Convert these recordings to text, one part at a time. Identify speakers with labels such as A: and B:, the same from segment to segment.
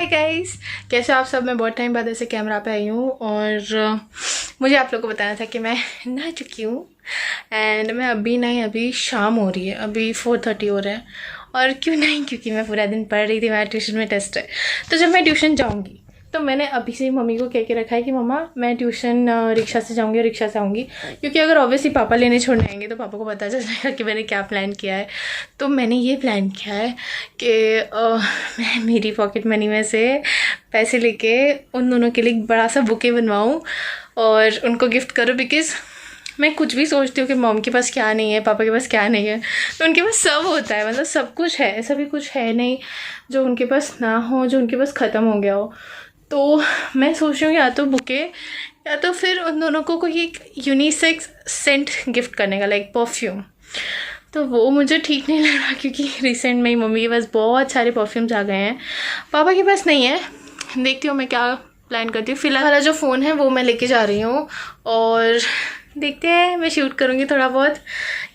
A: Guys, कैसे हो आप सब। मैं बहुत टाइम बाद ऐसे कैमरा पे आई हूँ और मुझे आप लोगों को बताना था कि मैं नहा चुकी हूँ एंड मैं अभी शाम हो रही है, अभी 4:30 हो रहे हैं। और क्यों नहीं, क्योंकि मैं पूरा दिन पढ़ रही थी, मेरा ट्यूशन में टेस्ट है। तो जब मैं ट्यूशन जाऊँगी तो मैंने अभी से ही मम्मी को कह के रखा है कि मम्मा मैं ट्यूशन रिक्शा से जाऊँगी और रिक्शा से आऊँगी, क्योंकि अगर ऑब्वियसली पापा लेने छोड़ने आएंगे तो पापा को पता चल जाएगा कि मैंने क्या प्लान किया है। तो मैंने ये प्लान किया है कि मैं मेरी पॉकेट मनी में से पैसे लेके उन दोनों के लिए एक बड़ा सा बुके बनवाऊँ और उनको गिफ्ट करूँ। बिकॉज़ मैं कुछ भी सोचती हूँ कि मॉम के पास क्या नहीं है, पापा के पास क्या नहीं है, तो उनके पास सब होता है। मतलब सब कुछ है, ऐसा भी कुछ है नहीं जो उनके पास ना हो, जो उनके पास ख़त्म हो गया हो। तो मैं सोच रही हूँ या तो बुके या तो फिर उन दोनों को कोई एक यूनिसेक्स सेंट गिफ्ट करने का, लाइक परफ्यूम। तो वो मुझे ठीक नहीं लग रहा क्योंकि रिसेंट में ही मम्मी के पास बहुत सारे परफ्यूम्स आ गए हैं, पापा के पास नहीं है। देखती हूँ मैं क्या प्लान करती हूँ। फिलहाल वाला जो फ़ोन है वो मैं लेके जा रही हूँ और देखते हैं, मैं शूट करूँगी थोड़ा बहुत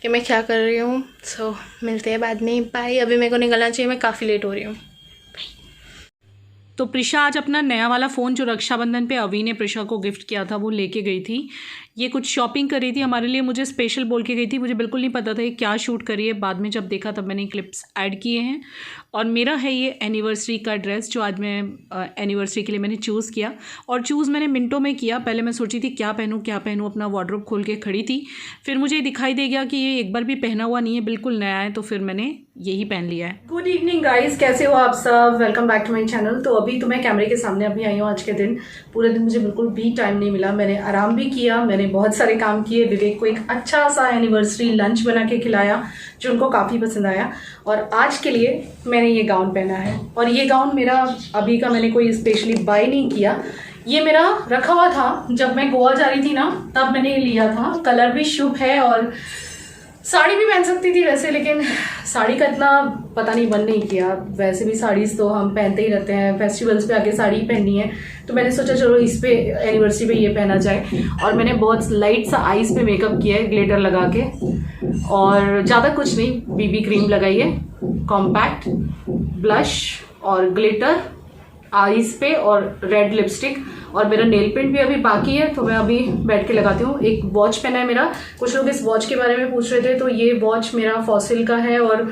A: कि मैं क्या कर रही हूँ। सो मिलते हैं बाद में, बाय। अभी मेरे को निकलना चाहिए, मैं काफ़ी लेट हो रही हूँ।
B: तो प्रिशा आज अपना नया वाला फ़ोन जो रक्षाबंधन पे अवी ने प्रिशा को गिफ्ट किया था वो लेके गई थी। ये कुछ शॉपिंग कर रही थी हमारे लिए, मुझे स्पेशल बोल के गई थी। मुझे बिल्कुल नहीं पता था ये क्या शूट करी है, बाद में जब देखा तब मैंने क्लिप्स ऐड किए हैं। और मेरा है ये एनिवर्सरी का ड्रेस जो आज मैं एनिवर्सरी के लिए मैंने चूज़ किया। और चूज़ मैंने मिनटों में किया। पहले मैं सोची थी क्या पहनूँ, अपना वार्डरोब खोल के खड़ी थी। फिर मुझे दिखाई दे गया कि ये एक बार भी पहना हुआ नहीं है, बिल्कुल नया है, तो फिर मैंने यही पहन लिया है।
C: गुड इवनिंग गाइस, कैसे हो आप सब। Welcome back to my channel. तो अभी तो मैं कैमरे के सामने अभी आई हूँ। आज के दिन पूरे दिन मुझे बिल्कुल भी टाइम नहीं मिला। मैंने आराम भी किया, मैंने बहुत सारे काम किए। विवेक को एक अच्छा सा एनिवर्सरी लंच बना के खिलाया जो उनको काफ़ी पसंद आया। और आज के लिए मैंने ये गाउन पहना है और ये गाउन मेरा अभी का, मैंने कोई स्पेशली बाय नहीं किया। ये मेरा रखा हुआ था, जब मैं गोवा जा रही थी ना तब मैंने ये लिया था। कलर भी शुभ है और साड़ी भी पहन सकती थी वैसे, लेकिन साड़ी का इतना पता नहीं मन नहीं किया। वैसे भी साड़ीज तो हम पहनते ही रहते हैं, फेस्टिवल्स पे आके साड़ी पहननी है, तो मैंने सोचा चलो इस पे एनिवर्सरी पे ये पहना जाए। और मैंने बहुत लाइट सा आईज पे मेकअप किया है ग्लिटर लगा के, और ज़्यादा कुछ नहीं, बीबी क्रीम लगाई है, कॉम्पैक्ट ब्लश और ग्लिटर आईज पे और रेड लिपस्टिक। और मेरा नेल पेंट भी अभी बाकी है, तो मैं अभी बैठ के लगाती हूँ। एक वॉच पहना है मेरा। कुछ लोग इस वॉच के बारे में पूछ रहे थे, तो ये वॉच मेरा फॉसिल का है और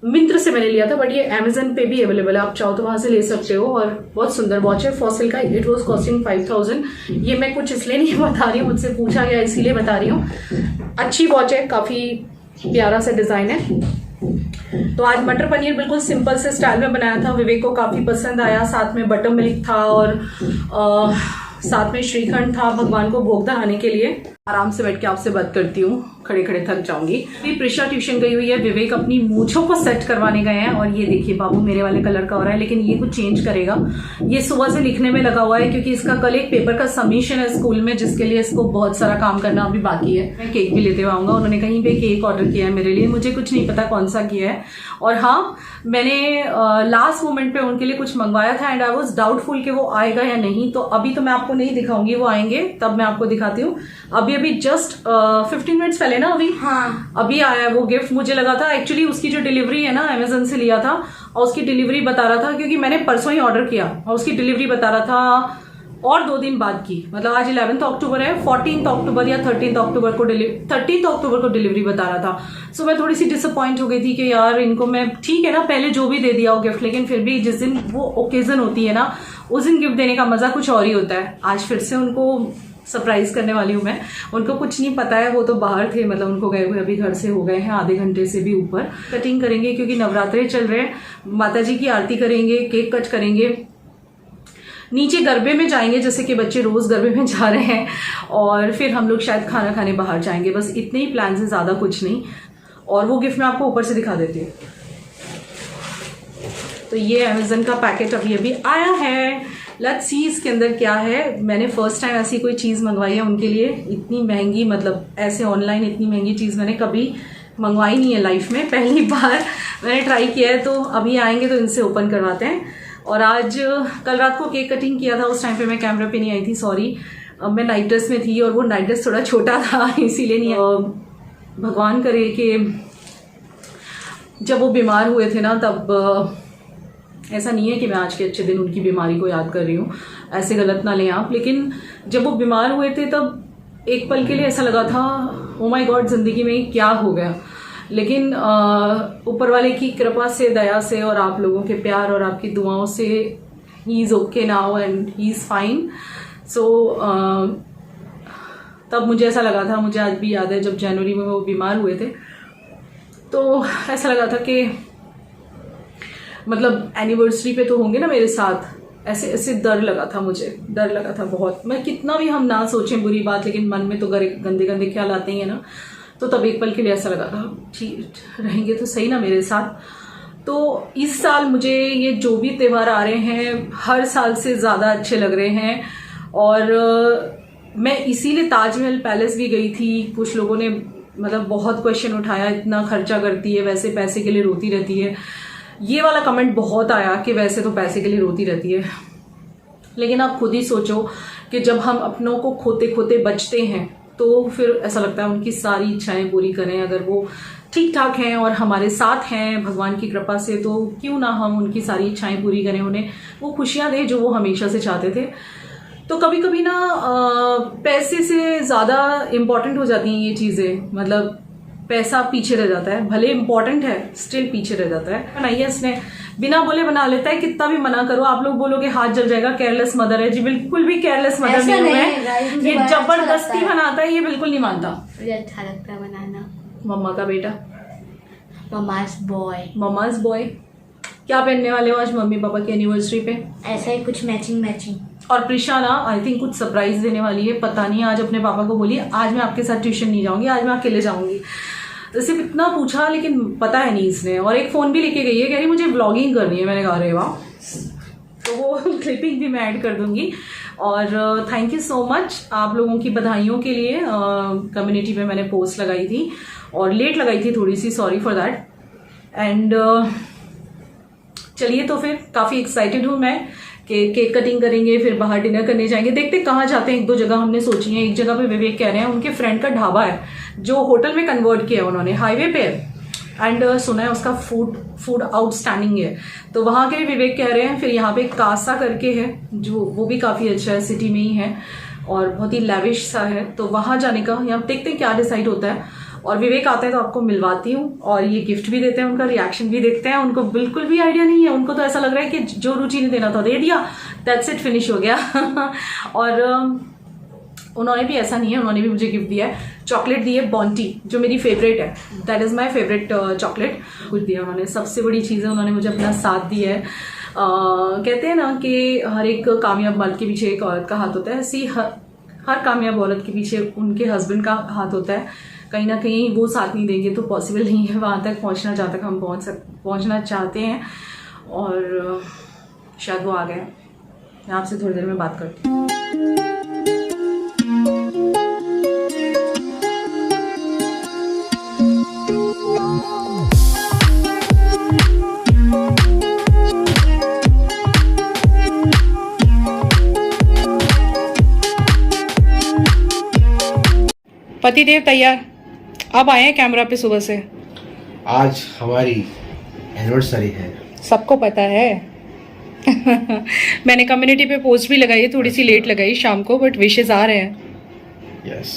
C: मिंत्र से मैंने लिया था, बट ये अमेजन पे भी अवेलेबल है, आप चाहो तो वहां से ले सकते हो। और बहुत सुंदर वॉच है फॉसिल का। It was costing 5000। ये मैं कुछ इसलिए नहीं बता रही हूँ, मुझसे पूछा गया इसीलिए बता रही हूँ। अच्छी वॉच है, काफी प्यारा सा डिजाइन है। तो आज मटर पनीर बिल्कुल सिंपल से स्टाइल में बनाया था, विवेक को काफी पसंद आया। साथ में बटर मिल्क था और साथ में श्रीखंड था भगवान को भोग धराने के लिए। आराम से बैठ के आपसे बात करती हूँ, खड़े खड़े थक जाऊंगी। अभी प्रिशा ट्यूशन गई हुई है, विवेक अपनी मूंछों को सेट करवाने गए हैं। और ये देखिए बाबू मेरे वाले कलर का हो रहा है, लेकिन ये कुछ चेंज करेगा। ये सुबह से लिखने में लगा हुआ है क्योंकि इसका कल एक पेपर का सबमिशन है स्कूल में, जिसके लिए इसको बहुत सारा काम करना अभी बाकी है। मैं केक भी लेते हुए आऊंगा। उन्होंने कहीं पे केक ऑर्डर किया है मेरे लिए, मुझे कुछ नहीं पता कौन सा किया है। और हाँ, मैंने लास्ट मोमेंट पे उनके लिए कुछ मंगवाया था एंड आई वॉज डाउटफुल कि वो आएगा या नहीं। तो अभी तो मैं आपको नहीं दिखाऊंगी, वो आएंगे तब मैं आपको दिखाती हूँ। अभी जस्ट 15 मिनट्स पहले ना अभी आया है वो गिफ्ट। मुझे लगा था एक्चुअली उसकी जो डिलीवरी है ना, अमेजन से लिया था और उसकी डिलीवरी बता रहा था, क्योंकि मैंने परसों ही ऑर्डर किया और उसकी डिलीवरी बता रहा था और 2 दिन बाद की। मतलब आज 11 अक्टूबर है, 14 अक्टूबर या 13 अक्टूबर को 13 अक्टूबर को डिलीवरी बता रहा था। सो मैं थोड़ी सी डिसअपॉइंट हो गई थी कि यार इनको मैं, ठीक है ना पहले जो भी दे दिया हो गिफ्ट, लेकिन फिर भी जिस दिन वो ओकेजन होती है ना उस दिन गिफ्ट देने का मजा कुछ और ही होता है। आज फिर से उनको सरप्राइज करने वाली हूँ मैं। उनको कुछ नहीं पता है, वो तो बाहर थे, मतलब उनको गए हुए अभी घर से हो गए हैं आधे घंटे से भी ऊपर। कटिंग करेंगे क्योंकि नवरात्रे चल रहे हैं, माता जी की आरती करेंगे, केक कट करेंगे, नीचे गरबे में जाएंगे जैसे कि बच्चे रोज गरबे में जा रहे हैं, और फिर हम लोग शायद खाना खाने बाहर जाएंगे। बस इतने ही प्लान है, ज्यादा कुछ नहीं। और वो गिफ्ट मैं आपको ऊपर से दिखा देती हूँ। तो ये अमेजन का पैकेट अभी आया है। लेट्स सी इसके अंदर क्या है। मैंने फर्स्ट टाइम ऐसी कोई चीज़ मंगवाई है उनके लिए, इतनी महंगी, मतलब ऐसे ऑनलाइन इतनी महंगी चीज़ मैंने कभी मंगवाई नहीं है लाइफ में, पहली बार मैंने ट्राई किया है। तो अभी आएंगे तो इनसे ओपन करवाते हैं। और आज कल रात को केक कटिंग किया था, उस टाइम पे मैं कैमरा पे नहीं आई थी, सॉरी। मैं नाइट ड्रेस में थी और वो नाइट ड्रेस थोड़ा छोटा था इसीलिए नहीं। भगवान करे कि जब वो बीमार हुए थे ना तब
B: ऐसा नहीं है कि मैं आज के अच्छे दिन उनकी बीमारी को याद कर रही हूँ, ऐसे गलत ना लें आप। लेकिन जब वो बीमार हुए थे तब एक पल के लिए ऐसा लगा था ओ माय गॉड ज़िंदगी में क्या हो गया। लेकिन ऊपर वाले की कृपा से, दया से और आप लोगों के प्यार और आपकी दुआओं से he is okay now and he is fine. So तब मुझे ऐसा लगा था, मुझे आज भी याद है जब जनवरी में वो बीमार हुए थे तो ऐसा लगा था कि मतलब एनिवर्सरी पे तो होंगे ना मेरे साथ, ऐसे ऐसे डर लगा था, मुझे डर लगा था बहुत। मैं कितना भी हम ना सोचें बुरी बात, लेकिन मन में तो गंदे गंदे ख्याल आते ही है ना। तो तब एक पल के लिए ऐसा लगा था ठीक रहेंगे तो सही ना मेरे साथ। तो इस साल मुझे ये जो भी त्यौहार आ रहे हैं हर साल से ज़्यादा अच्छे लग रहे हैं। और मैं इसीलिए ताजमहल पैलेस भी गई थी। कुछ लोगों ने मतलब बहुत क्वेश्चन उठाया, इतना खर्चा करती है, वैसे पैसे के लिए रोती रहती है। ये वाला कमेंट बहुत आया कि वैसे तो पैसे के लिए रोती रहती है। लेकिन आप खुद ही सोचो कि जब हम अपनों को खोते खोते बचते हैं तो फिर ऐसा लगता है उनकी सारी इच्छाएं पूरी करें। अगर वो ठीक ठाक हैं और हमारे साथ हैं भगवान की कृपा से, तो क्यों ना हम उनकी सारी इच्छाएं पूरी करें, उन्हें वो खुशियां दें जो वो हमेशा से चाहते थे। तो कभी कभी ना पैसे से ज़्यादा इम्पॉर्टेंट हो जाती हैं ये चीज़ें। मतलब पैसा पीछे रह जाता है, भले इम्पॉर्टेंट है स्टिल पीछे रह जाता है। बनाइए इसने बिना बोले बना लेता है, कितना भी मना करो। आप लोग बोलोगे हाथ जल जाएगा, केयरलेस मदर है जी। बिल्कुल भी केयरलेस मदर नहीं हूं मैं। ये जबरदस्ती बनाता है, ये बिल्कुल नहीं मानता।
D: मुझे अच्छा लगता है बनाना।
B: मम्मा का बेटा,
D: ममास बॉय।
B: Mama's boy. क्या पहनने वाले हो आज मम्मी पापा की एनिवर्सरी पे?
D: ऐसा ही कुछ मैचिंग मैचिंग।
B: और प्रिशा ना आई थिंक कुछ सरप्राइज देने वाली है, पता नहीं। आज अपने पापा को बोली आज मैं आपके साथ ट्यूशन नहीं जाऊंगी, आज मैं अकेले जाऊंगी। तो सिर्फ इतना पूछा लेकिन पता है नहीं इसने। और एक फ़ोन भी लेके गई है, कह रही मुझे व्लॉगिंग करनी है। मैंने कहा अरे वाह, तो वो क्लिपिंग भी मैं ऐड कर दूंगी। और थैंक यू सो मच आप लोगों की बधाइयों के लिए। कम्युनिटी पे मैंने पोस्ट लगाई थी और लेट लगाई थी थोड़ी सी, सॉरी फॉर दैट। एंड चलिए तो फिर काफ़ी एक्साइटेड हूँ मैं कि केक कटिंग करेंगे, फिर बाहर डिनर करने जाएंगे। देखते कहाँ जाते हैं। एक दो जगह हमने सोची है। एक जगह पे विवेक कह रहे हैं उनके फ्रेंड का ढाबा है जो होटल में कन्वर्ट किया उन्होंने, हाईवे पे है। एंड सुना है उसका फूड आउटस्टैंडिंग है। तो वहाँ के भी विवेक कह रहे हैं। फिर यहाँ पे कासा करके है जो वो भी काफ़ी अच्छा है, सिटी में ही है और बहुत ही लैविश सा है। तो वहाँ जाने का यहाँ देखते हैं क्या डिसाइड होता है। और विवेक आता है तो आपको मिलवाती हूँ और ये गिफ्ट भी देते हैं, उनका रिएक्शन भी देखते हैं। उनको बिल्कुल भी आइडिया नहीं है, उनको तो ऐसा लग रहा है कि जो रुचि ने देना था दे दिया, दैट्स इट, फिनिश हो गया। और उन्होंने भी ऐसा नहीं है, उन्होंने भी मुझे गिफ्ट दिया है, चॉकलेट दी है बॉन्टी जो मेरी फेवरेट है, that is my favourite chocolate. कुछ दिया उन्होंने। सबसे बड़ी चीज़ है उन्होंने मुझे अपना साथ दिया है। कहते हैं ना कि हर एक कामयाब मर्द के पीछे एक औरत का हाथ होता है, ऐसी हर कामयाब औरत के पीछे उनके हस्बैंड का हाथ होता है। कहीं ना कहीं वो साथ नहीं देंगे तो पॉसिबल नहीं है वहाँ तक पहुँचना जहाँ तक हम पहुँचना चाहते हैं। और शायद वो आ गए। मैं आपसे थोड़ी देर में बात करती हूँ। पतिदेव तैयार, अब आए हैं कैमरा पे सुबह से।
E: आज हमारी एनिवर्सरी है,
B: सबको पता है। मैंने कम्युनिटी पे पोस्ट भी लगाई है, थोड़ी सी लेट लगाई शाम को, बट विशेस आ रहे हैं।
E: यस।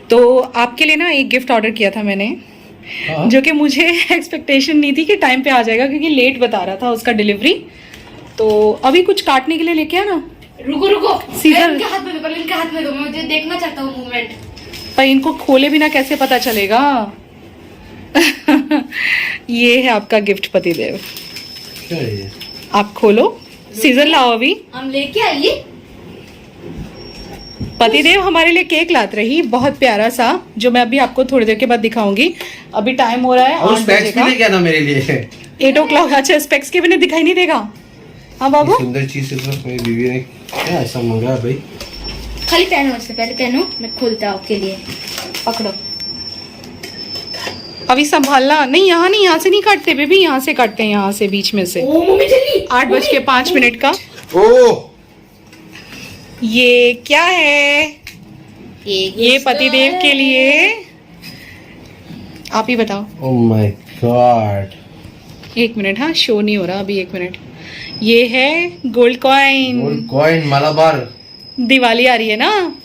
B: तो आपके लिए ना एक गिफ्ट ऑर्डर किया था मैंने, जो कि मुझे एक्सपेक्टेशन नहीं थी कि टाइम पे आ जाएगा, क्योंकि लेट बता रहा था उसका डिलीवरी। तो अभी कुछ काटने के लिए लेके आना।
D: रुको रुको,
B: सीधा
D: इनके हाथ में दो, पहले इनके हाथ में दो, मैं मुझे देखना चाहता हूँ मूवमेंट।
B: पर इनको खोले बिना कैसे पता चलेगा। ये है आपका गिफ्ट पतिदेव,
E: क्या है ये?
B: आप खोलो। सीजर लाओ अभी।
D: हम लेके आइए।
B: पतिदेव हमारे लिए केक लात रही, बहुत प्यारा सा, जो मैं अभी आपको थोड़ी देर के बाद दिखाऊंगी। अभी टाइम हो रहा है
E: और
B: 8
E: स्पेक्स
B: बजे
E: भी
B: का।
E: लेके आना मेरे लिए।
B: 8 o'clock। अच्छा, स्पेक्स के बिना दिखाई नहीं देगा। हाँ बाबू,
E: सुंदर चीज से तो मेरी बीवी ने क्या ऐसा मंगा भाई।
D: खाली पहनो, उससे पहले पहनो, मैं खोलता हूँ आपके लिए। पकड़ो।
B: अभी संभालना नहीं, यहाँ नहीं, यहाँ से नहीं काटते बेबी, यहाँ से काटते हैं, यहाँ से बीच में से।
D: ओ मम्मी जल्दी।
B: 8:05 का।
E: ओह,
B: ये क्या है? ये पतिदेव के लिए। आप ही बताओ।
E: ओह माय गॉड,
B: एक मिनट, हाँ शो नहीं हो रहा अभी, एक मिनट। ये है gold coin.
E: Gold coin Malabar.
B: Diwali आ रही है ना,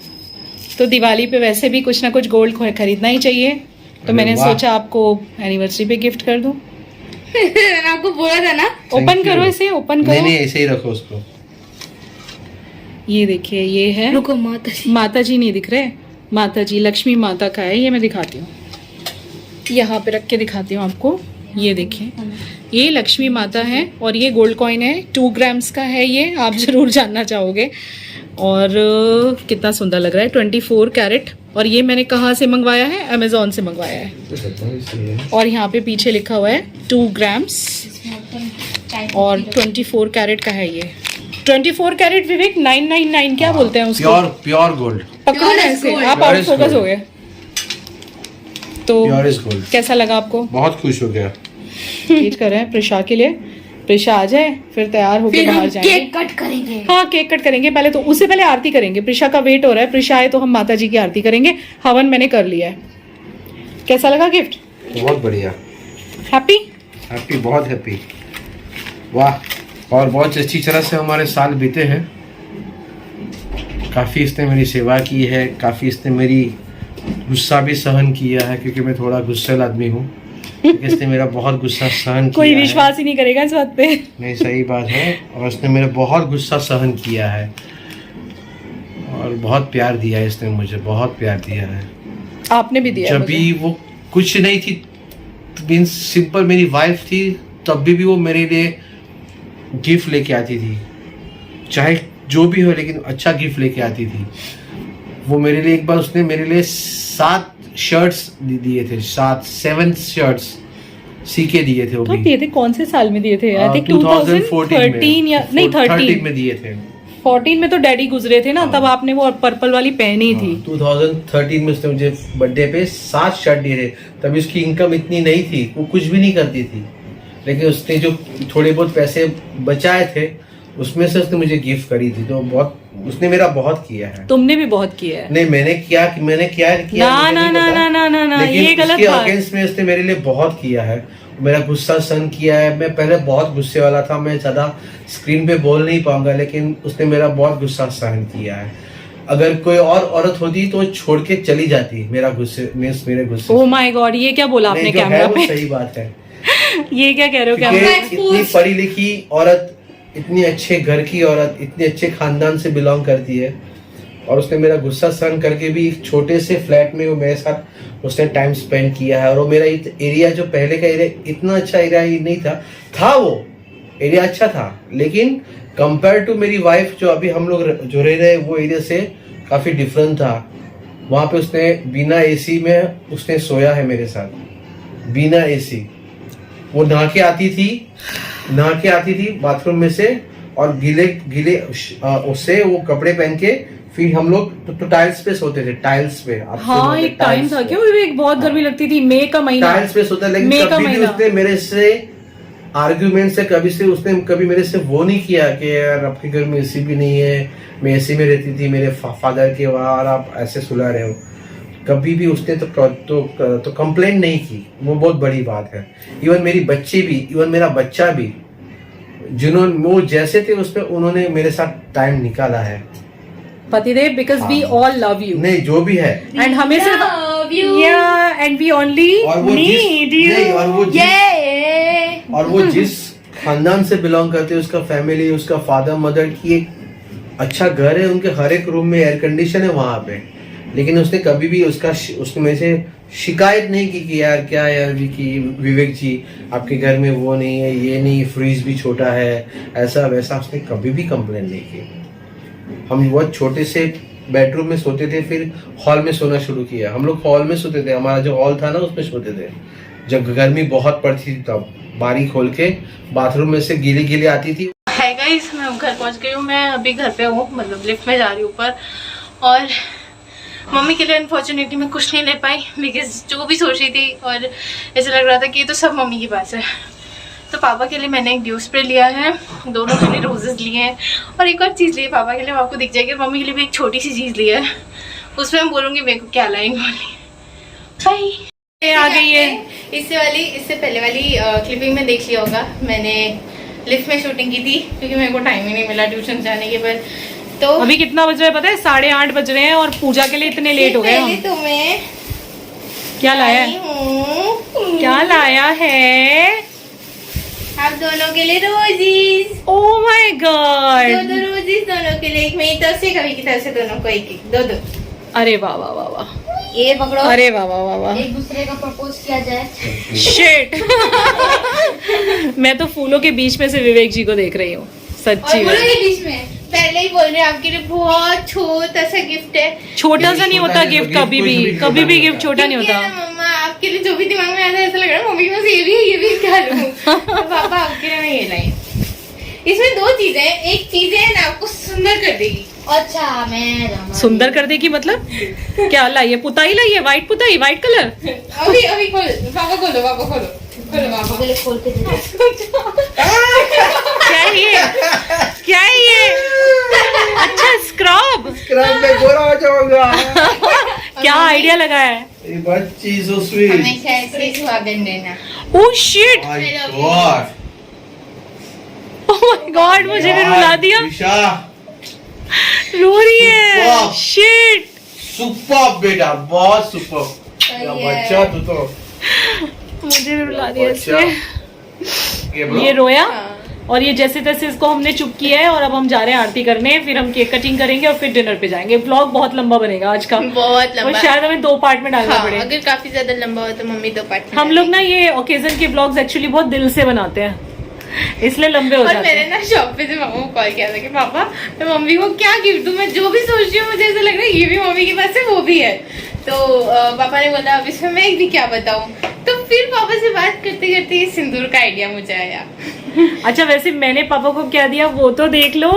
B: तो दिवाली पे वैसे भी कुछ ना कुछ गोल्ड खरीदना ही चाहिए, तो मैंने
E: वाह।
B: सोचा आपको एनिवर्सरी पे गिफ्ट कर दूं।
D: मैंने आपको बोला था ना।
B: ओपन करो इसे, ओपन
E: नहीं
B: करो।
E: नहीं ऐसे ही रखो उसको।
B: ये देखिए, ये है
D: रुको माता जी।
B: माता जी नहीं दिख रहे, माता जी लक्ष्मी माता का है। ये मैं दिखाती हूँ, यहाँ पे रख के दिखाती हूँ आपको। ये देखिए, ये लक्ष्मी माता है और ये गोल्ड कॉइन है, 2 ग्राम्स का है ये, आप ज़रूर जानना चाहोगे। और कितना सुंदर लग रहा है, 24 कैरेट। और ये मैंने कहाँ से मंगवाया है? अमेज़ॉन से मंगवाया है। और यहाँ पे पीछे लिखा हुआ है 2 ग्राम्स और 24 कैरेट का है ये। 24 कैरेट विवेक 999 क्या बोलते हैं उसको?
E: Pure gold.
B: पकड़ो ना ऐसे, आप आउट फोकस हो गए। तो
E: प्योर इज गोल्ड।
B: कैसा लगा आपको?
E: बहुत खुश हो गया।
B: वेट कर रहे हैं प्रिशा के लिए, प्रिशा आ जाए फिर तैयार होके
D: फिर
B: बाहर
D: हम
B: जाएंगे।
D: केक कट करेंगे।
B: हाँ केक कट करेंगे पहले, तो उससे पहले आरती करेंगे। प्रिशा का वेट हो रहा है, प्रिशा आए तो हम माता जी की आरती करेंगे। हवन मैंने कर लिया है। कैसा लगा गिफ्ट?
E: बहुत बढ़िया।
B: हैप्पी?
E: हैप्पी, बहुत हैप्पी। वाह, और बहुत अच्छी तरह से हमारे साल बीते हैं। काफ़ी इसने मेरी सेवा की है, काफ़ी इसने मेरी गुस्सा भी सहन किया है, क्योंकि मैं थोड़ा गुस्सैल आदमी हूँ। इसने मेरा बहुत गुस्सा सहन किया
B: कोई
E: है।
B: विश्वास ही नहीं करेगा इस बात पे।
E: नहीं, सही बात है। और उसने मेरा बहुत गुस्सा सहन किया है और बहुत प्यार दिया है इसने मुझे, बहुत प्यार दिया है।
B: आपने भी दिया
E: जब
B: मुझे।
E: भी वो कुछ नहीं थी, मीन्स सिंपल मेरी वाइफ थी, तब भी वो मेरे लिए गिफ्ट लेके आती थी, चाहे जो भी हो, लेकिन अच्छा गिफ्ट लेके आती थी। वो मेरे लिए एक बार उसने मेरे लिए 7 शर्ट्स दिए थे, 7 शर्ट्स सी के दिए थे। वो
B: कब
E: भी
B: दिए थे? कौन से साल में दिए थे? आई थिंक
E: 2014
B: 2013 या नहीं 13
E: में दिए थे।
B: 14 में तो डैडी गुजरे थे ना, तब आपने वो पर्पल वाली पहनी थी।
E: 2013 में उसने मुझे बर्थडे पे 7 शर्ट दिए थे। तभी उसकी इनकम इतनी नहीं थी, वो कुछ भी नहीं करती थी, लेकिन उसने जो थोड़े बहुत पैसे बचाए थे उसमें से उसने मुझे गिफ्ट करी थी। तो बहुत उसने मेरा बहुत किया है।
B: तुमने भी बहुत किया है।
E: नहीं, मैंने क्या किया
B: ना
E: मुझे
B: ना
E: नहीं
B: ना
E: पता।
B: ना ना ना,
E: लेकिन
B: ये गलत
E: उसके
B: बात।
E: अगेंस्ट में उसने मेरे लिए बहुत किया है। मेरा गुस्सा सहन किया है। मैं पहले बहुत गुस्से वाला था, मैं ज्यादा स्क्रीन पे बोल नहीं पाऊंगा, लेकिन उसने मेरा बहुत गुस्सा सहन किया है। अगर कोई और औरत होती तो छोड़ के चली जाती मेरे गुस्से।
B: ओह माय गॉड, ये क्या बोला आपने
E: नहीं, जो है
B: कैमरा
E: वो
B: पे?
E: सही बात है।
B: ये क्या कह रहे हो
E: क्योंकि
B: कैमरा?
E: इतनी पढ़ी लिखी औरत, इतनी अच्छे घर की औरत, इतने अच्छे खानदान से बिलोंग करती है, और उसने मेरा गुस्सा सहन करके भी एक छोटे से फ्लैट में वो मेरे साथ उसने टाइम स्पेंड किया है। और वो मेरा एरिया, जो पहले का एरिया इतना अच्छा एरिया ही नहीं था वो एरिया अच्छा था, लेकिन कंपेयर टू मेरी वाइफ जो अभी हम लोग जो रह रहे वो एरिया से काफ़ी डिफरेंट था। वहाँ पे उसने बिना एसी में उसने सोया है मेरे साथ, बिना एसी। वो नहा के आती थी बाथरूम में से, और गीले उससे वो कपड़े पहन के फिर हम लोग तो टाइल्स पे सोते थे, टाइल्स पे।
B: हाँ एक टाइम था, क्यों एक बहुत गर्मी लगती थी, मई का महीना,
E: टाइल्स पे सोते, लेकिन
B: मई का
E: कभी भी
B: महीना।
E: उसने मेरे से आर्ग्यूमेंट से कभी मेरे से वो नहीं किया कि यार आपके घर में एसी भी नहीं है, मैं एसी में रहती थी मेरे फादर के वहाँ, और आप ऐसे सुला रहे हो। कभी भी उसने तो कंप्लेंट नहीं की। वो बहुत बड़ी बात है। इवन मेरी बच्ची भी, इवन मेरा बच्चा भी, जिन्होंने वो जैसे थे उसमें उन्होंने मेरे साथ टाइम निकाला है।
B: पतिदेव, because we all love you.
E: नहीं, जो भी है,
B: एंड हमें सिर्फ and we only need you.
E: और वो जिस खानदान से बिलोंग करते हैं, उसका फैमिली, उसका फादर मदर की एक अच्छा घर है, उनके हर एक रूम में एयर कंडीशन है वहां पे, लेकिन उसने कभी भी उसने मेरे से शिकायत नहीं की कि यार क्या यार विवेक जी आपके घर में वो नहीं है, ये नहीं, फ्रीज भी छोटा है, ऐसा वैसा। उसने कभी भी कंप्लेन नहीं की। हम बहुत छोटे से बेडरूम में सोते थे, फिर हॉल में सोना शुरू किया। हम लोग हॉल में सोते थे, हमारा जो हॉल था ना उसमें सोते थे। जब गर्मी बहुत पड़ती थी तब बारी खोल के बाथरूम में से गीली आती थी।
A: है गाइस, मैं घर पहुंच गई हूँ। मैं अभी घर पे हूँ, मतलब लिफ्ट में जा रही हूँ ऊपर। और मम्मी के लिए अनफॉर्चुनेटली मैं कुछ नहीं ले पाई, बिकॉज जो भी सोच रही थी, और ऐसा लग रहा था कि ये तो सब मम्मी के पास है। तो पापा के लिए मैंने एक ड्यू स्प्रे लिया है, दोनों के लिए रोजेस लिए हैं, और एक और चीज़ ली है पापा के लिए, वो आपको दिख जाएगी। मम्मी के लिए भी एक छोटी सी चीज़ ली है, उसमें मैं बोलूँगी मेरे को क्या लाएंगे। बाय।
B: ये आ गई है।
A: इससे पहले वाली क्लिपिंग में देख लिया होगा, मैंने लिफ्ट में शूटिंग की थी क्योंकि मेरे को टाइम ही नहीं मिला ट्यूशन जाने के बाद। तो
B: अभी कितना बज रहा है पता है? 8:30 बज रहे हैं और पूजा के लिए इतने लेट हो गए हम।
A: पहले तुम्हें
B: क्या लाया है? क्या लाया है?
A: आप दोनों के लिए रोजीज।
B: ओह माय गॉड,
A: दो रोजीज दोनों के लिए, एक मेरी तरफ से कभी की तरफ से, दोनों को एक एक दो।
B: अरे वाह वाह वाह वाह,
D: ये पकड़ो,
B: अरे वाह वाह वाह वाह,
D: एक दूसरे का प्रपोज किया जाए।
B: शिट। मैं तो फूलों के बीच में से विवेक जी को देख रही हूँ सच्ची
A: और
B: में।
A: फूलों के बीच में पहले ही बोल रहे हैं आपके लिए बहुत छोटा सा गिफ्ट है।
B: छोटा सा नहीं होता गिफ्ट, कभी भी गिफ्ट छोटा नहीं
A: क्योंकि
B: होता।
A: है ना मम्मा, आपके लिए जो भी दिमाग में आता है ऐसा लग रहा है मम्मी के पास ये भी है, ये भी क्या लूं। तो पापा आपके लिए मैं ये लाई। इसमें दो चीजें हैं, एक चीज है ना आपको सुंदर कर देगी।
D: अच्छा मैं
B: सुंदर कर देगी मतलब क्या लाई है? पुताई लाई है, व्हाइट पुताई, व्हाइट कलर।
A: अभी खोल पापा, खोलो पापा, खोलो पापा।
D: पहले खोल के दे।
B: क्या है ये? क्या है ये? अच्छा स्क्रब
E: में गोरा हो जाऊंगा।
B: क्या आइडिया लगा है?
E: ये बच्ची so sweet.
A: हमेशा ऐसे ही सुहागन रहना।
B: Oh shit,
E: My God.
B: Oh my God, मुझे भी रुला दिया।
E: प्रिशा,
B: रो रही है।
E: Superb.
B: शिट,
E: सुपर बेटा, बहुत सुपर। क्या बच्चा तू तो।
B: मुझे भी रुला दिया
E: बच्चा।
B: इसने।
E: ये bro?
B: ये रोया और ये जैसे तैसे इसको हमने चुप किया है और अब हम जा रहे हैं आरती करने, फिर हम केक कटिंग करेंगे और फिर डिनर पे जाएंगे। व्लॉग बहुत लंबा बनेगा आज का,
A: बहुत
B: और
A: लंबा।
B: शायद हमें 2 पार्ट में डालना
A: हाँ,
B: पड़े।
A: अगर काफी ज्यादा लंबा हो तो मम्मी 2 पार्ट में
B: हम लोग ना ये ओकेजन के व्लॉग्स एक्चुअली बहुत दिल से बनाते हैं, इसलिए लंबे हो
A: और
B: जाते
A: मैंने
B: हैं।
A: ना शॉप पे से पापा को कॉल किया था कि पापा मैं मम्मी को क्या गिफ्ट दूं, मैं जो भी सोच रही हूँ मुझे ऐसा लग रहा है ये भी मम्मी के पास है वो भी है। तो पापा ने बोला अब इसमें मैं भी क्या बताऊं। तो फिर पापा से बात करते करते ये सिंदूर का आइडिया मुझे आया।
B: अच्छा वैसे मैंने पापा को क्या दिया वो तो देख लो।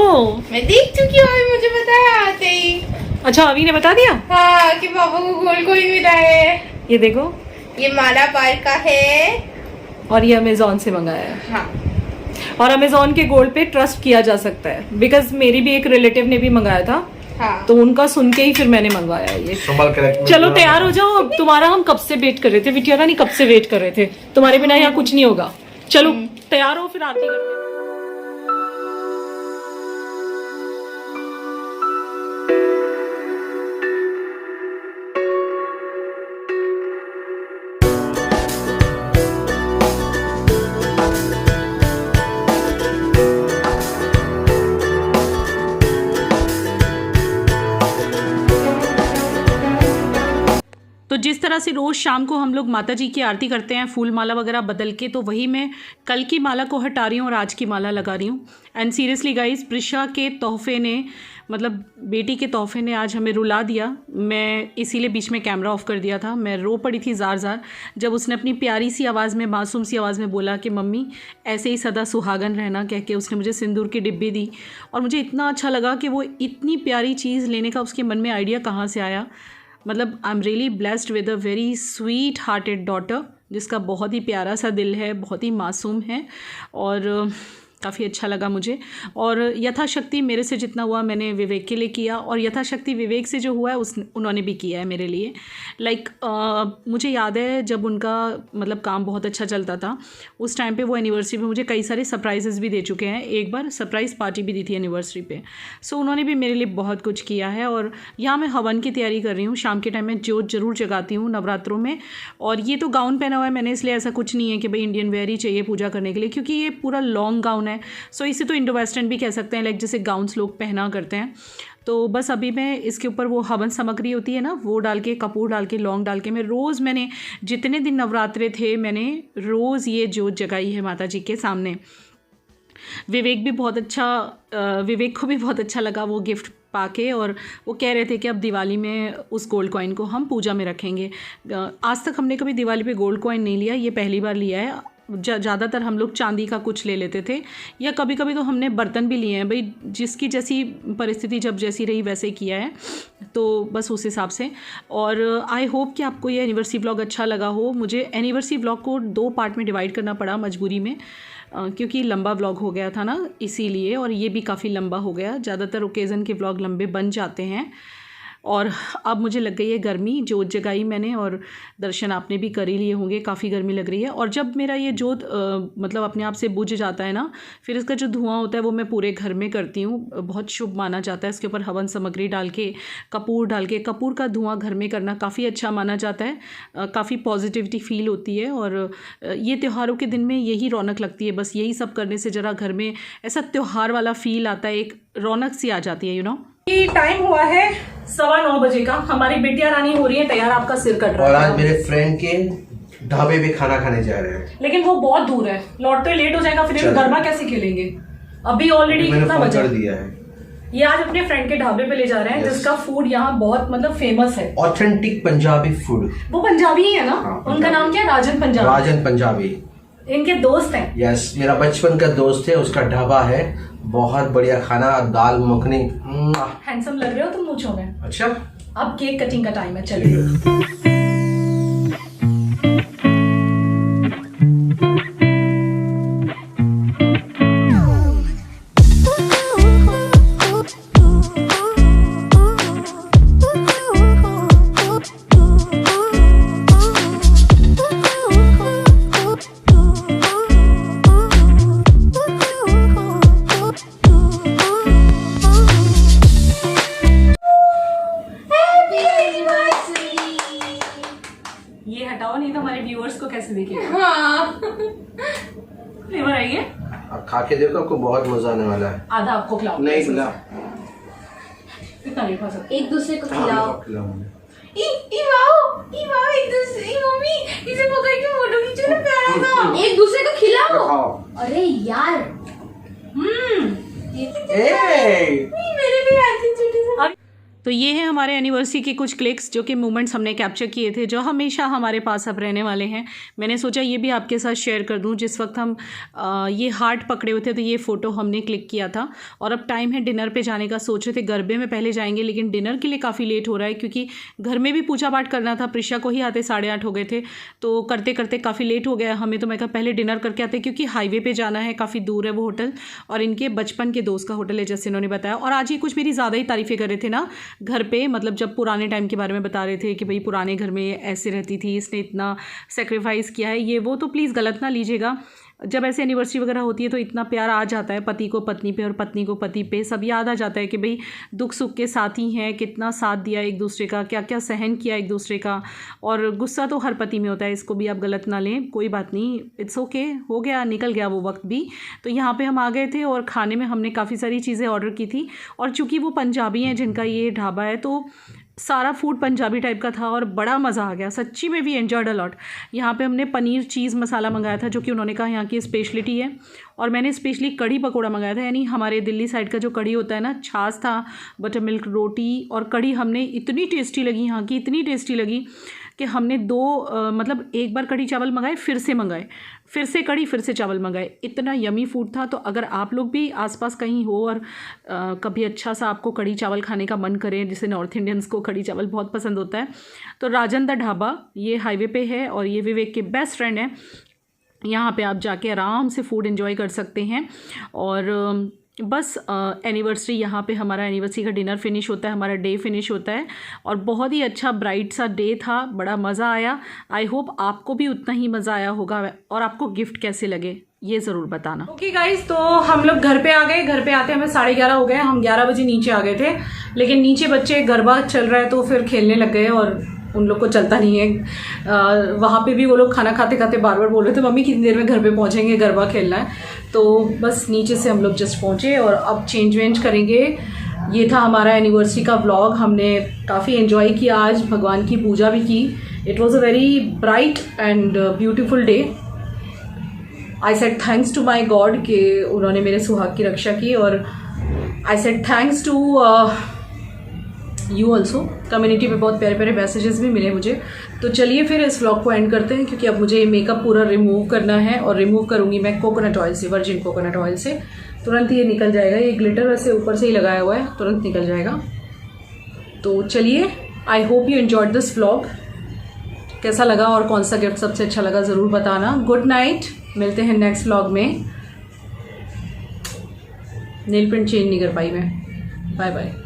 A: मैं देख चुकी हूँ, अभी मुझे बताया आते ही।
B: अच्छा अभी ने बता दिया।
A: हाँ कि पापा को गोल्ड कॉइन मिला है।
B: ये देखो,
A: ये माला पार का है
B: और ये अमेजोन से मंगाया है।
A: हाँ।
B: और अमेजोन के गोल्ड पे ट्रस्ट किया जा सकता है, बिकॉज मेरी भी एक रिलेटिव ने भी मंगाया था,
A: हाँ।
B: तो उनका सुन के ही फिर मैंने मंगवाया है ये।
E: संभाल के रख।
B: चलो तैयार हो जाओ, अब तुम्हारा हम कब से वेट कर रहे थे, विटिया रानी कब से वेट कर रहे थे, तुम्हारे बिना यहाँ कुछ नहीं होगा। चलो तैयार हो फिर आरती करते हैं। तो जिस तरह से रोज़ शाम को हम लोग माता जी की आरती करते हैं फूल माला वगैरह बदल के, तो वही मैं कल की माला को हटा रही हूँ और आज की माला लगा रही हूँ। एंड सीरियसली गाइस, प्रिशा के तोहफे ने, मतलब बेटी के तोहफे ने आज हमें रुला दिया। मैं इसीलिए बीच में कैमरा ऑफ कर दिया था, मैं रो पड़ी थी ज़ार ज़ार जब उसने अपनी प्यारी सी आवाज़ में, मासूम सी आवाज़ में बोला कि मम्मी ऐसे ही सदा सुहागन रहना, कह के उसने मुझे सिंदूर की डिब्बी दी। और मुझे इतना अच्छा लगा कि वो इतनी प्यारी चीज़ लेने का उसके मन में आइडिया कहाँ से आया। मतलब I am really blessed with a very sweet hearted daughter, जिसका बहुत ही प्यारा सा दिल है, बहुत ही मासूम है, और काफ़ी अच्छा लगा मुझे। और यथाशक्ति मेरे से जितना हुआ मैंने विवेक के लिए किया, और यथाशक्ति विवेक से जो हुआ है उन्होंने भी किया है मेरे लिए। लाइक मुझे याद है जब उनका मतलब काम बहुत अच्छा चलता था, उस टाइम पे वो एनिवर्सरी पे मुझे कई सारे सरप्राइजेस भी दे चुके हैं। एक बार सरप्राइज़ पार्टी भी दी थी एनिवर्सरी पे। सो उन्होंने भी मेरे लिए बहुत कुछ किया है। और यहाँ मैं हवन की तैयारी कर रही हूँ, शाम के टाइम में जोत ज़रूर जगाती हूँ नवरात्रों में। और ये तो गाउन पहना हुआ है मैंने, इसलिए ऐसा कुछ नहीं है कि भाई इंडियन वेयर ही चाहिए पूजा करने के लिए, क्योंकि ये पूरा लॉन्ग गाउन है। सो इसे तो इंडो वेस्टर्न भी कह सकते हैं, लाइक जैसे गाउन्स लोग पहना करते हैं। तो बस अभी मैं इसके ऊपर वो हवन सामग्री होती है ना, वो डाल के, कपूर डाल के, लौंग डाल के, मैं रोज़, मैंने जितने दिन नवरात्रे थे मैंने रोज़ ये जोत जगाई है माता जी के सामने। विवेक को भी बहुत अच्छा लगा वो गिफ्ट पाके, और वो कह रहे थे कि अब दिवाली में उस गोल्ड कॉइन को हम पूजा में रखेंगे। आज तक हमने कभी दिवाली पे गोल्ड कॉइन नहीं लिया, ये पहली बार लिया है। ज़्यादातर हम लोग चांदी का कुछ ले लेते थे, या कभी कभी तो हमने बर्तन भी लिए हैं, भाई जिसकी जैसी परिस्थिति जब जैसी रही वैसे किया है, तो बस उस हिसाब से। और आई होप कि आपको ये एनिवर्सरी व्लॉग अच्छा लगा हो। मुझे एनिवर्सरी व्लॉग को 2 पार्ट में डिवाइड करना पड़ा मजबूरी में, क्योंकि लंबा व्लॉग हो गया था ना इसीलिए, और ये भी काफ़ी लंबा हो गया। ज़्यादातर ओकेज़न के व्लॉग लंबे बन जाते हैं। और अब मुझे लग गई है गर्मी, जोत जगाई मैंने और दर्शन आपने भी कर ही लिए होंगे, काफ़ी गर्मी लग रही है। और जब मेरा ये जोत मतलब अपने आप से बुझ जाता है ना, फिर इसका जो धुआं होता है वो मैं पूरे घर में करती हूँ। बहुत शुभ माना जाता है, इसके ऊपर हवन सामग्री डाल के, कपूर डाल के, कपूर का धुआं घर में करना काफ़ी अच्छा माना जाता है, काफ़ी पॉजिटिविटी फील होती है। और ये त्योहारों के दिन में यही रौनक लगती है, बस यही सब करने से ज़रा घर में ऐसा त्यौहार वाला फील आता है, एक रौनक सी आ जाती है, यू नो।
C: टाइम हुआ है 9:15 बजे का, हमारी बेटियां रानी हो रही है तैयार, आपका सिर कट रहा है।
E: और आज मेरे फ्रेंड के ढाबे पे खाना खाने जा रहे हैं,
C: लेकिन वो बहुत दूर है, लौटते लेट हो जाएगा, फिर
E: चलो।
C: गरबा कैसे खेलेंगे? अभी ऑलरेडी
E: मैंने
C: कितना
E: फोन
C: बजा?
E: कर दिया है।
C: ये आज अपने फ्रेंड के ढाबे पे ले जा रहे हैं,
E: Yes.
C: जिसका फूड यहाँ बहुत मतलब फेमस है,
E: ऑथेंटिक पंजाबी फूड।
C: वो पंजाबी ही है ना?
E: हाँ,
C: उनका नाम क्या है? राजन पंजाबी।
E: राजन पंजाबी,
C: इनके दोस्त हैं।
E: यस, मेरा बचपन का दोस्त है, उसका ढाबा है, बहुत बढ़िया खाना, दाल मखनी।
C: हैंडसम लग रहे हो तुम मूंछों में।
E: अच्छा,
C: अब केक कटिंग का टाइम है, चलिए। ये हटाओ, नहीं तो हमारे व्यूअर्स को कैसे दिखेगा।
D: हाँ।
C: फ्लेवर आई है,
E: अब खा के देखो, आपको बहुत मजा आने वाला है।
C: आधा आपको खिलाओ।
E: नहीं खिला,
C: इतना नहीं खा सकते।
D: एक दूसरे को
E: हाँ,
D: खिलाओ।
E: खिलाओ मुझे।
D: एक दूसरे को खिलाओ।
E: खाओ।
D: अरे यार,
E: ए!
D: मेरे भी आए थे छोटे से।
B: तो ये है हमारे एनिवर्सरी के कुछ क्लिक्स, जो कि मोमेंट्स हमने कैप्चर किए थे, जो हमेशा हमारे पास अब रहने वाले हैं। मैंने सोचा ये भी आपके साथ शेयर कर दूं। जिस वक्त हम ये हार्ट पकड़े हुए थे तो ये फ़ोटो हमने क्लिक किया था। और अब टाइम है डिनर पे जाने का। सोच रहे थे गरबे में पहले जाएंगे, लेकिन डिनर के लिए काफ़ी लेट हो रहा है, क्योंकि घर में भी पूजा पाठ करना था। प्रिशा को ही आते 8:30 हो गए थे, तो करते करते काफ़ी लेट हो गया हमें। तो मैं कहा पहले डिनर करके आते, क्योंकि हाईवे पर जाना है, काफ़ी दूर है वो होटल, और इनके बचपन के दोस्त का होटल है, जैसे इन्होंने बताया। और आज ये कुछ मेरी ज़्यादा ही तारीफ़ें कर रहे थे ना घर पर, मतलब जब पुराने टाइम के बारे में बता रहे थे कि भाई पुराने घर में ऐसे रहती थी, इसने इतना सेक्रीफाइस किया है, ये वो। तो प्लीज़ गलत ना लीजिएगा। जब ऐसे एनिवर्सरी वगैरह होती है तो इतना प्यार आ जाता है, पति को पत्नी पे और पत्नी को पति पे, सब याद आ जाता है कि भाई दुख सुख के साथी हैं, कितना साथ दिया एक दूसरे का, क्या क्या सहन किया एक दूसरे का। और गुस्सा तो हर पति में होता है, इसको भी आप गलत ना लें, कोई बात नहीं, इट्स ओके, हो गया, निकल गया वो वक्त भी। तो यहाँ पे हम आ गए थे और खाने में हमने काफ़ी सारी चीज़ें ऑर्डर की थी। और चूँकि वो पंजाबी हैं जिनका ये ढाबा है, तो सारा फूड पंजाबी टाइप का था और बड़ा मज़ा आ गया, सच्ची में भी एंजॉयड अ लॉट। यहाँ पे हमने पनीर चीज़ मसाला मंगाया था, जो कि उन्होंने कहा यहाँ की स्पेशलिटी है। और मैंने स्पेशली कढ़ी पकौड़ा मंगाया था, यानी हमारे दिल्ली साइड का जो कढ़ी होता है ना, छाछ था, बटर मिल्क रोटी और कढ़ी। हमने इतनी टेस्टी लगी यहाँ की, इतनी टेस्टी लगी कि हमने मतलब एक बार कढ़ी चावल मंगाए, फिर से मंगाए, फिर से कढ़ी, फिर से चावल मंगाए। इतना यमी फूड था। तो अगर आप लोग भी आसपास कहीं हो और कभी अच्छा सा आपको कढ़ी चावल खाने का मन करे, जिसे नॉर्थ इंडियंस को कढ़ी चावल बहुत पसंद होता है, तो राजन द ढाबा ये हाईवे पे है और ये विवेक के बेस्ट फ्रेंड है। यहाँ पे आप जाके आराम से फूड एंजॉय कर सकते हैं। और बस एनिवर्सरी, यहाँ पे हमारा एनिवर्सरी का डिनर फिनिश होता है, हमारा डे फिनिश होता है। और बहुत ही अच्छा ब्राइट सा डे था, बड़ा मज़ा आया। आई होप आपको भी उतना ही मज़ा आया होगा। और आपको गिफ्ट कैसे लगे ये ज़रूर बताना।
C: ओके गाइस, तो हम लोग घर पे आ गए। घर पे आते हमें 11:30 हो गए। हम 11 बजे नीचे आ गए थे, लेकिन नीचे बच्चे गरबा चल रहा है तो फिर खेलने लग गए और उन लोग को चलता नहीं है। वहाँ पे भी वो लोग खाना खाते खाते बार बार बोल रहे थे, मम्मी कितनी देर में घर पे पहुँचेंगे, गरबा खेलना है। तो बस नीचे से हम लोग जस्ट पहुँचे और अब चेंज वेंज करेंगे। ये था हमारा एनिवर्सरी का व्लॉग। हमने काफ़ी एंजॉय किया आज, भगवान की पूजा भी की। It was a very bright and beautiful day. I said thanks to my God कि उन्होंने मेरे सुहाग की रक्षा की। और I said thanks to you also. Community पे बहुत प्यारे प्यारे मैसेजेस भी मिले मुझे। तो चलिए फिर इस व्लॉग को एंड करते हैं, क्योंकि अब मुझे मेकअप पूरा रिमूव करना है। और रिमूव करूँगी मैं कोकोनट ऑयल से, वर्जिन कोकोनट ऑयल से। तुरंत ये निकल जाएगा। ये ग्लिटर वैसे ऊपर से ही लगाया हुआ है, तुरंत निकल जाएगा। तो चलिए, I hope you enjoyed this vlog. कैसा लगा और कौन सा गिफ्ट सबसे अच्छा लगा ज़रूर बताना। गुड नाइट, मिलते हैं नेक्स्ट व्लॉग में। नेल प्रिंट चेंज नहीं कर पाई मैं। Bye bye.